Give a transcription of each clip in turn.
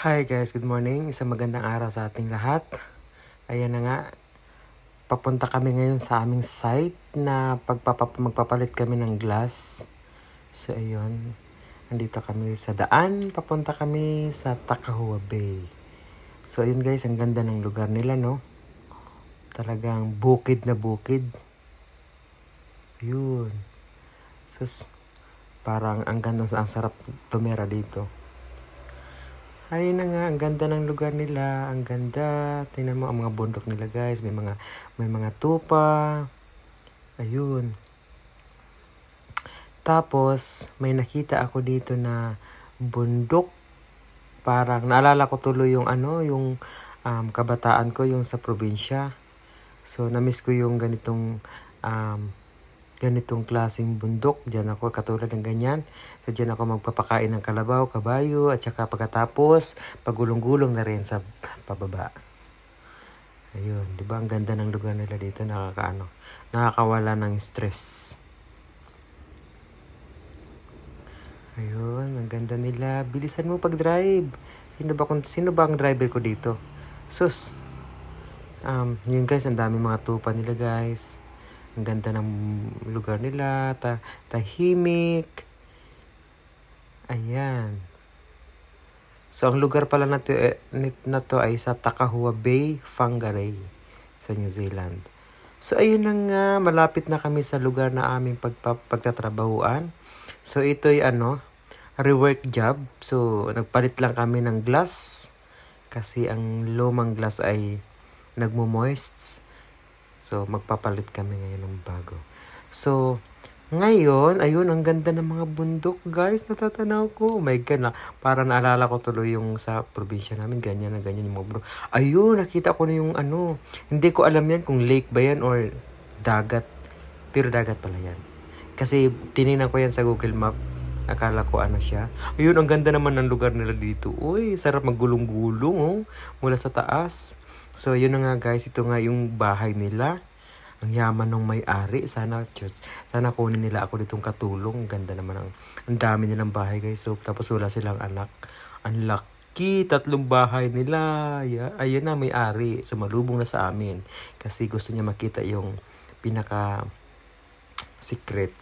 Hi guys, good morning. Isang magandang araw sa ating lahat. Ayan na nga, papunta kami ngayon sa aming site na magpapalit kami ng glass. So ayun, andito kami sa daan, papunta kami sa Takahua Bay. So ayun guys, ang ganda ng lugar nila, no? Talagang bukid na bukid. Ayun. So parang ang ganda, ang sarap tumira dito. Ayun na nga, ang ganda ng lugar nila, ang ganda. Tingnan mo ang mga bundok nila guys, may mga tupa. Ayun. Tapos may nakita ako dito na bundok. Parang naalala ko tuloy yung kabataan ko, yung sa probinsya. So namiss ko yung ganitong klaseng bundok. Diyan ako katulad ng ganyan. So diyan ako magpapakain ng kalabaw, kabayo, at saka pagkatapos pagulong-gulong na rin sa pababa. Ayun, 'di ba ang ganda ng lugar nila dito, nakakawala ng stress. Ayun, ang ganda nila. Bilisan mo pag-drive. Sino ba ang driver ko dito? Sus. Yun guys, ang dami mga tupa nila guys. Ang ganda ng lugar nila, tahimik. Ayan. So, ang lugar pala na to ay sa Takahua Bay, Whangarei, sa New Zealand. So, ayun na nga, malapit na kami sa lugar na aming pagtatrabahuan. So, ito'y rework job. So, nagpalit lang kami ng glass kasi ang lumang glass ay nagmo-moist. So, magpapalit kami ngayon ng bago. So, ngayon, ayun, ang ganda ng mga bundok, guys. Natatanaw ko. Oh my God, para naalala ko tuloy yung sa probinsya namin. Ganyan yung mga bundok. Ayun, nakita ko na yung Hindi ko alam yan kung lake ba yan or dagat. Pero dagat pala yan. Kasi tinignan ko yan sa Google Map. Akala ko siya. Ayun, ang ganda naman ng lugar nila dito. Uy, sarap maggulong-gulong, oh. Mula sa taas. So, yun na nga guys, ito nga yung bahay nila. Ang yaman ng may-ari. Sana kunin nila ako ditong katulong. Ganda naman ang dami nilang bahay guys. So, tapos wala silang anak. Ang laki, 3 bahay nila. Ayan na, may-ari. Sumalubong na sa amin. Kasi gusto niya makita yung pinaka secret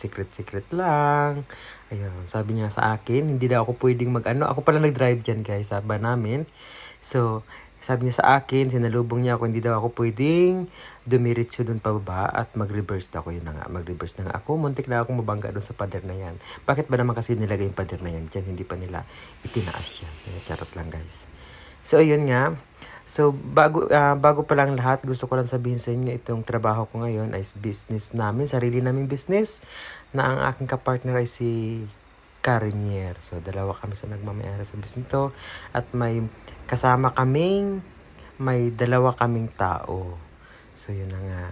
lang. Ayun, sabi niya sa akin, hindi daw ako pwedeng ako pala nag-drive dyan guys, sabi namin. So, sabi niya sa akin, sinalubong niya ako, hindi daw ako pwedeng dumiretso doon pababa at mag-reverse na ako. Yun na nga, mag-reverse na nga ako. Muntik na akong mabangga doon sa pader na yan. Bakit ba naman kasi nilagay yung pader na yan dyan? Hindi pa nila itinaas yan. Charot lang guys. So, ayun nga. So, bago pa lang lahat, gusto ko lang sabihin sa inyo, itong trabaho ko ngayon ay business namin, sarili naming business, na ang aking kapartner ay si Carinier. So, dalawa kami sa nagmamayari sa business to. At may dalawa kaming tao. So, yun na nga.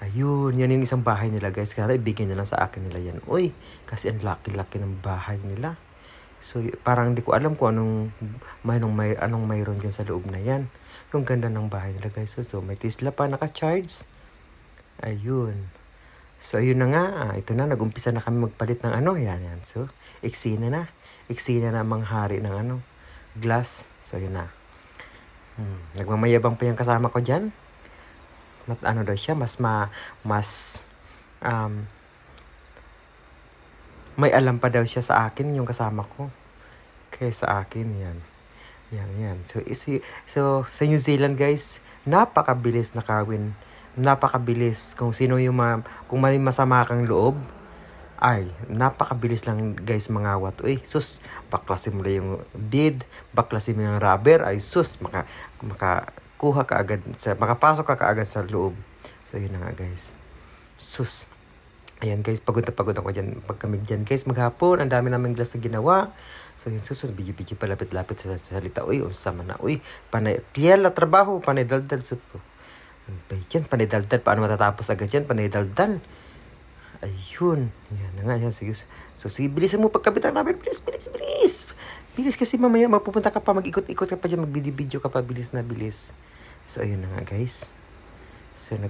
Ayun, yan yung isang bahay nila guys. Kaya ibigay na lang sa akin nila yan. Uy, kasi ang laki-laki ng bahay nila. So, parang di ko alam kung anong mayroon dyan sa loob na yan. Yung ganda ng bahay nila guys. So may Tesla pa naka-charge. Ayun. So, ayun na nga. Ito na, nag-umpisa na kami magpalit ng yan. So, eksena na manghari ng glass. So, yun na. Nagmamayabang pa yung kasama ko dyan. Daw siya, may alam pa daw siya sa akin, yung kasama ko. Kaya sa akin, yan. So, sa New Zealand, guys, napakabilis na kawin. Napakabilis. Kung may masama kang loob, ay, napakabilis lang, guys, mangawat. Uy, sus, baklasin mo na yung bead, baklasin mo yung rubber, ay, sus, makakuha ka agad, makapasok ka agad sa loob. So, yun na nga, guys. Sus. Ayan guys, pagod ako dyan. Pag kami dyan guys, maghapon, ang dami naming glass na ginawa. So yun, bidyo palapit-lapit sa salita. Uy, sama na. Uy, tiyal na trabaho, panay daldal. So, ano ba yan? Panay daldal. Paano matatapos agad yan? Panay daldal. Ayun. Yan na nga yan. Sige. So sige, bilisan mo pagkabit ang namin. Bilis. Bilis kasi mamaya mapupunta ka pa, mag-ikot-ikot ka pa dyan, mag-video ka pa, bilis. So ayun na nga guys. So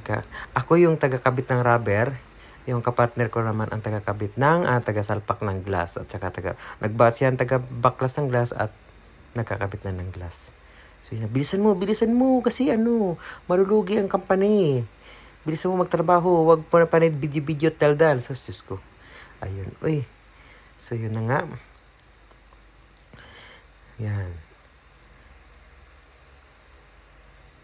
ako yung taga-kabit ng rubber. Yung kapartner ko naman ang taga-kabit ng taga-salpak ng glass at saka nagbas yan taga-baklas ng glass at nagkakabit na ng glass. So yun, bilisan mo kasi malulugi ang company. Bilisan mo magtrabaho, wag mo na panay video-video at daldal. So, Diyos ko. Ayun, uy. So, yun na nga. Yan.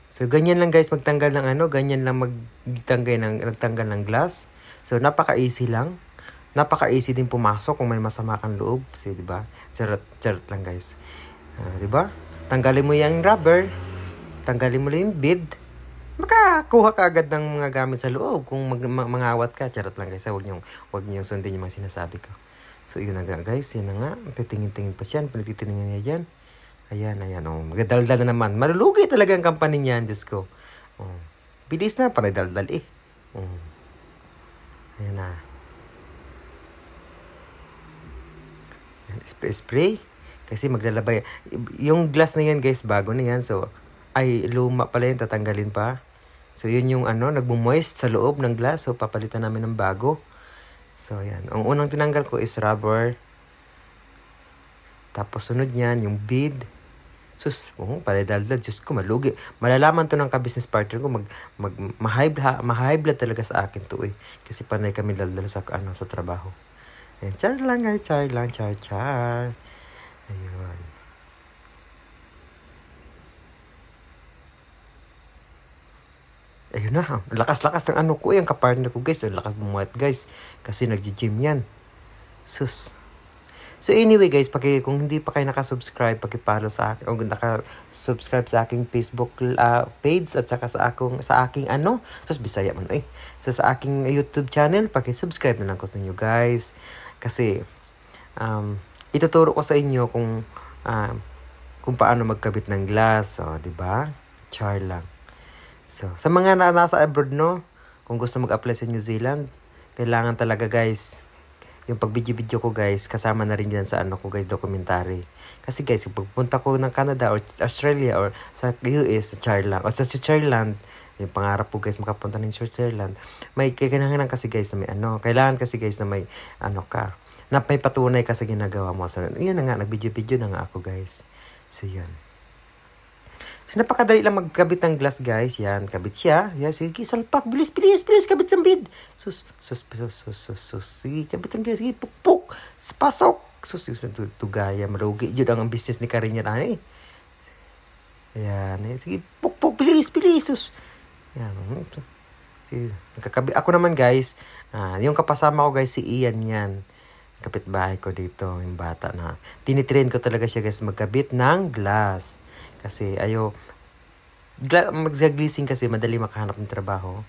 So, ganyan lang guys, magtanggal ng ganyan lang nagtanggal ng glass. So, napaka-easy lang. Napaka-easy din pumasok kung may masama kang loob. So, diba? Charot lang guys. Diba? Tanggalin mo yung rubber. Tanggalin mo lang yung bead. Makakuha ka agad ng mga gamit sa loob kung mangawat ka. Charot lang guys. Huwag niyong sundin yung mga sinasabi ko. So, yun na nga guys. Yan na nga. Titingin-tingin pa siya. Pinagtitingin niya dyan. Ayan. Magdaldal na naman. Malulugi talaga ang company niyan. Diyos ko. Bilis na. Panay daldal eh. Ayan na. Ayan. Spray. Kasi maglalabay. Yung glass na yan guys. Bago na yan. So, luma pala yun. Tatanggalin pa. So, yun yung nagmo-moist sa loob ng glass. So, papalitan namin ng bago. So, ayan. Ang unang tinanggal ko is rubber. Tapos, sunod yan, yung bead. Sus, paladaldal. Diyos ko, malugi. Malalaman to ng ka-business partner ko. Ma-high blood talaga sa akin to eh. Kasi panay kami daldal sa trabaho. Ayan, char lang guys. Char. Ayun. Ayun na, lakas-lakas ng ko, yung kapartner ko guys, lakas bumuhat guys, kasi nag-gym yan. Sus. So anyway guys, kung hindi pa kayo nakasubscribe, paki-follow sa akin, o naka-subscribe sa aking Facebook page, at saka sa aking sus Bisaya man So sa aking YouTube channel, paki-subscribe na lang ko ninyo guys. Kasi, ituturo ko sa inyo kung paano magkabit ng glass, diba? Char lang. So, sa mga nasa abroad, kung gusto mag-apply sa New Zealand, kailangan talaga guys, yung pag-video ko guys, kasama na rin yan sa ko guys, documentary. Kasi guys, kung pagpunta ko ng Canada or Australia or sa US, sa Charland, o sa Switzerland, yung pangarap po guys, makapunta ng Switzerland, may kailangan kasi guys na may kailangan kasi guys na may na may patunay ka sa ginagawa mo. So, yun na nga, nag-video na nga ako guys. So, yun. So, napakadali lang magkabit ng glass, guys. Yan, kabit siya. Yan, sige, salpak. Bilis, kabit ng bid. Sus. Sige, kabit ng glass. Sige, puk. Pasok. Sus, tugaya, malugi. Yun ang business ni Karin yan, Yan, sige, puk. Bilis. Sus. Yan, sige, nakakabit. Ako naman, guys, yung kapasama ko, guys, si Ian yan. Kapitbahay ko dito, yung bata na. Tinitrain ko talaga siya, guys, magkabit ng glass. Kasi mag-glazing kasi madali makahanap ng trabaho.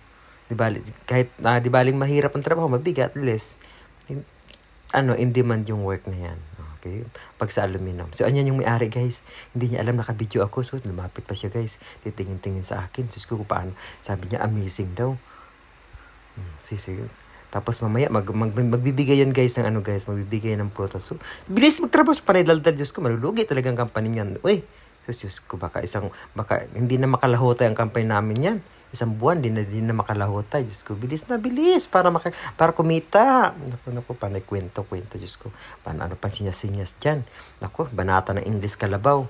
Kahit di baling mahirap ang trabaho, mabigat, at least in demand yung work na yan. Okay? Pag sa aluminum. So, anyan yung may-ari, guys. Hindi niya alam nakabidyo ako. So, lumapit pa siya, guys. Titingin-tingin sa akin. Sus ko paano. Sabi niya, amazing daw. Sige. Tapos mamaya, magbibigay yan, guys, ng guys. Magbibigay ng prutas. So, bilis magtrabaho sa panay-daldal. Diyos ko, malulugi talagang company niyan. Uy! So, Diyos ko, baka hindi na makalahota ang company namin yan. Isang buwan, di na makalahota. Diyos ko, bilis para kumita. Naku, panay kwento, Diyos ko. Ano pa sinyas dyan. Naku, banata ng English kalabaw.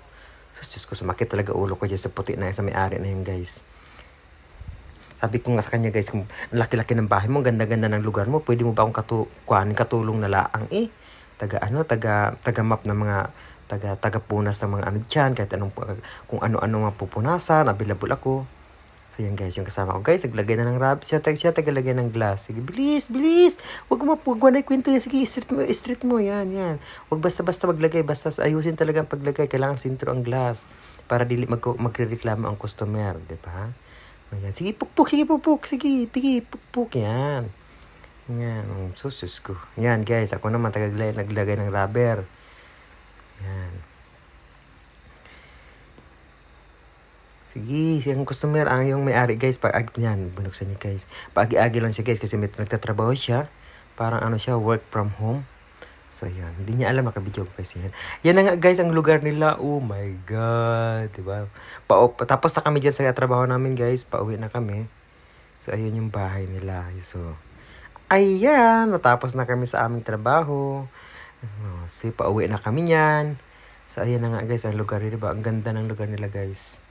So, Diyos ko, sumakit talaga ulo ko dyan sa puti na sa may-ari na yun, guys. Sabi ko nga sa kanya, guys, kung laki-laki ng bahay mo, ganda-ganda ng lugar mo, pwede mo ba akong katulong na laang taga map ng mga taga-punas ng mga dyan, kahit kung ano-ano mapupunasan, available ako. So yan guys, yung kasama ko. Guys, naglagay na ng rub, siya tagalagay ng glass. Sige, bilis. Huwag mo na kwento yan. Sige, street mo, yan. Huwag basta-basta maglagay, basta ayusin talaga ang paglagay. Kailangan sintro ang glass para dili magre-reklamo ang customer, di ba? Ayan. Sige, puk. Sige, puk. Yan. Susus ko. Yan guys, ako naman naglagay ng rubber. Yan. Sige, yung customer, yung may-ari, guys, binuksan niya, guys. Paagi-agi lang siya, guys, kasi may nagtatrabaho siya. Parang siya, work from home. So, yan. Hindi niya alam, nakabidyo ko, guys. Yan na nga, guys, ang lugar nila. Oh, my God. Diba? Tapos na kami dyan sa trabaho namin, guys. Pauwi na kami. So, ayan yung bahay nila. So, ayan. Natapos na kami sa aming trabaho. Pauwi na kami niyan. So, ayan na nga guys, ang lugar nila, diba? Ang ganda ng lugar nila guys.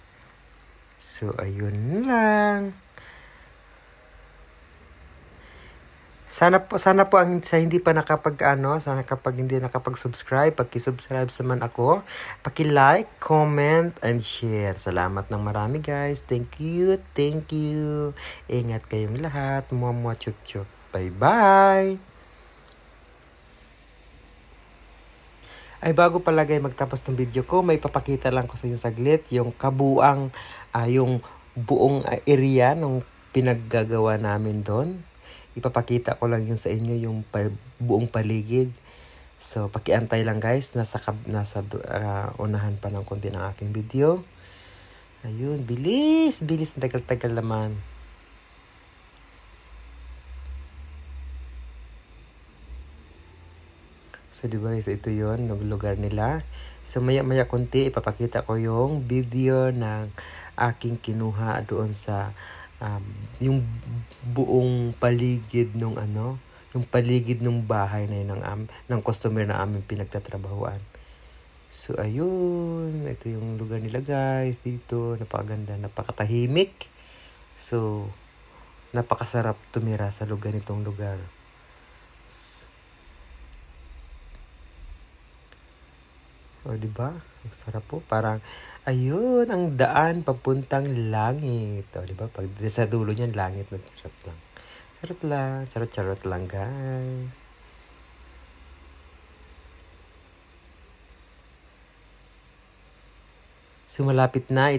So, ayun lang. Sana po ang sa hindi pa sana kapag hindi nakapag-subscribe, paki-subscribe naman ako, paki-like, comment, and share. Salamat ng marami guys. Thank you. Ingat kayong lahat. Mua chup chup. Bye-bye. Ay, bago pala guys magtapos ng video ko, may papakita lang ko sa inyo saglit yung kabuang, yung buong area ng pinaggagawa namin doon. Ipapakita ko lang yun sa inyo, yung buong paligid. So, pakiantay lang guys, nasa unahan pa ng konti ng aking video. Ayun, bilis, tagal-tagal naman. So, diba guys, ito yun, yung lugar nila. So, maya-maya konti, ipapakita ko yung video ng aking kinuha doon sa yung buong paligid ng yung paligid ng bahay na yun ng customer na aming pinagtatrabahuan. So, ayun, ito yung lugar nila guys dito. Napakaganda, napakatahimik. So, napakasarap tumira sa lugar nitong lugar. O, diba? Ang sarap po. Parang, ayun, ang daan papuntang langit. O, diba? Pag sa dulo niyan, langit na charot lang. Charot lang, guys. So, malapit na.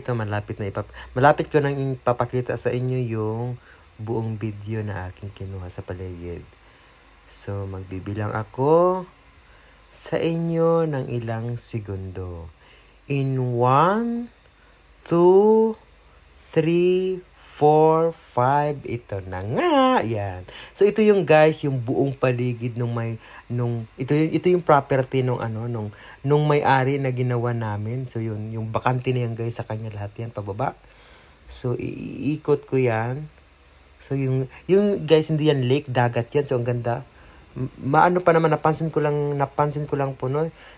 Malapit ko nang ipapakita sa inyo yung buong video na aking kinuha sa paligid. So, magbibilang ako sa inyo ng ilang segundo. In 1, 2, 3, 4, 5. Ito na nga. Yan. So, ito yung guys, yung buong paligid ito yung property nung may-ari na ginawa namin. So, yung bakante na yan guys, sa kanya lahat yan, pababa. So, iikot ko yan. So, yung guys, hindi yan lake, dagat yan. So, ang ganda. Napansin ko lang po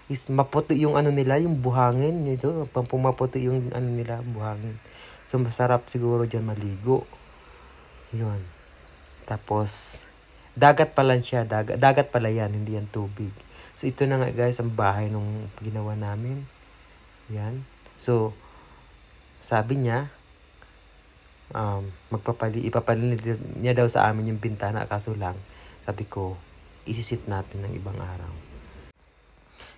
is maputi yung nila, yung buhangin nito, pumaputi yung nila, buhangin. So, masarap siguro dyan maligo. Yun. Tapos, dagat pala siya, dagat pala yan, hindi yan tubig. So, ito na nga guys, ang bahay nung ginawa namin. Yan. So, sabi niya, ipapalinid niya daw sa amin yung bintana, kaso lang, sabi ko, isisit natin ng ibang araw.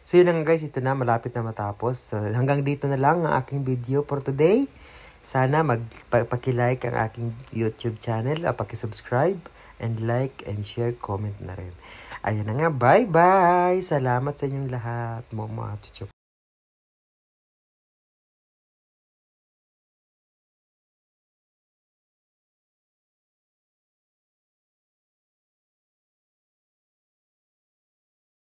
So yun lang guys, ito na, malapit na matapos. So hanggang dito na lang ang aking video for today. Sana paki-like ang aking YouTube channel, paki-subscribe, and like, and share, comment na rin. Ayan na nga, bye-bye! Salamat sa inyong lahat. Chuchup.